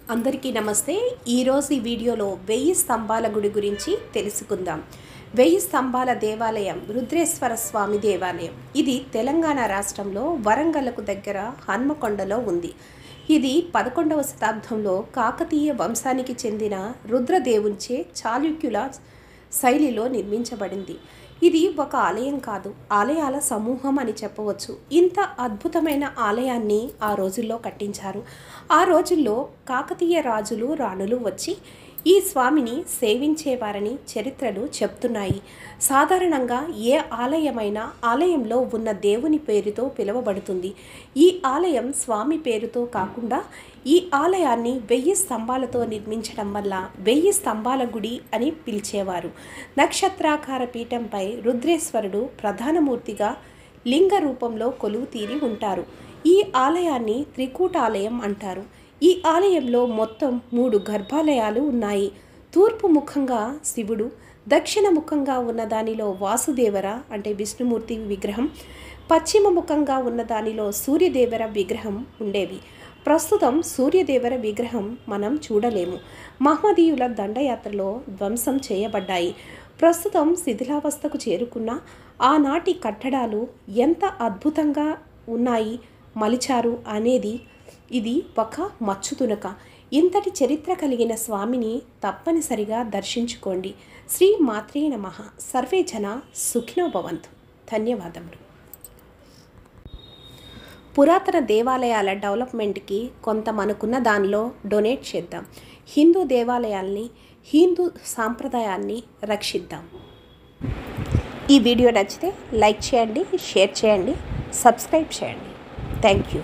అందరికీ నమస్తే. ఈరోజు ఈ వీడియోలో 1000 స్తంభాల గుడి గురించి తెలుసుకుందాం. 1000 స్తంభాల దేవాలయం రుద్రేశ్వర స్వామి దేవాలయం. ఇది తెలంగాణ రాష్ట్రంలో వరంగల్కు దగ్గర హన్మకొండలో ఉంది. ఇది 11వ శతాబ్దంలో కాకతీయ వంశానికి చెందిన రుద్రదేవునిచే చాళుక్యుల శైలిలో నిర్మించబడింది. ఇది ఒక ఆలయం కాదు, ఆలయాల సమూహం అని చెప్పవచ్చు. ఇంత అద్భుతమైన ఆలయాన్ని ఆ రోజుల్లో కట్టించారు. ఆ రోజుల్లో కాకతీయ రాజులు రాణులు వచ్చి ఈ స్వామిని సేవించేవారని చరిత్రలు చెప్తున్నాయి. సాధారణంగా ఏ ఆలయమైనా ఆలయంలో ఉన్న దేవుని పేరుతో పిలువబడుతుంది. ఈ ఆలయం స్వామి పేరుతో కాకుండా ఈ ఆలయాన్ని 1000 స్తంభాలతో నిర్మించడం వల్ల 1000 స్తంభాల గుడి అని పిలిచేవారు. నక్షత్రాకార పీఠంపై రుద్రేశ్వరుడు ప్రధానమూర్తిగా లింగ రూపంలో కొలువు తీరి ఉంటారు. ఈ ఆలయాన్ని త్రికూటాలయం అంటారు. ఈ ఆలయంలో మొత్తం 3 గర్భాలయాలు ఉన్నాయి. తూర్పు ముఖంగా శివుడు, దక్షిణ ముఖంగా ఉన్న దానిలో వాసుదేవర అంటే విష్ణుమూర్తి విగ్రహం, పశ్చిమ ముఖంగా ఉన్న దానిలో సూర్యదేవర విగ్రహం ఉండేవి. ప్రస్తుతం సూర్యదేవర విగ్రహం మనం చూడలేము. మహమ్మదీయుల దండయాత్రలో ధ్వంసం చేయబడ్డాయి. ప్రస్తుతం శిథిలావస్థకు చేరుకున్న ఆనాటి కట్టడాలు ఎంత అద్భుతంగా ఉన్నాయి మలిచారు అనేది ఇది ఒక మచ్చుతునక. ఇంతటి చరిత్ర కలిగిన స్వామిని తప్పనిసరిగా దర్శించుకోండి. శ్రీ మాత్రే నమః. సర్వే జన సుఖినో భవంతు. ధన్యవాదములు. పురాతన దేవాలయాల డెవలప్మెంట్కి కొంత మనకున్న దానిలో డొనేట్ చేద్దాం. హిందూ దేవాలయాల్ని, హిందూ సాంప్రదాయాన్ని రక్షిద్దాం. ఈ వీడియో నచ్చితే లైక్ చేయండి, షేర్ చేయండి, సబ్స్క్రైబ్ చేయండి. Thank you.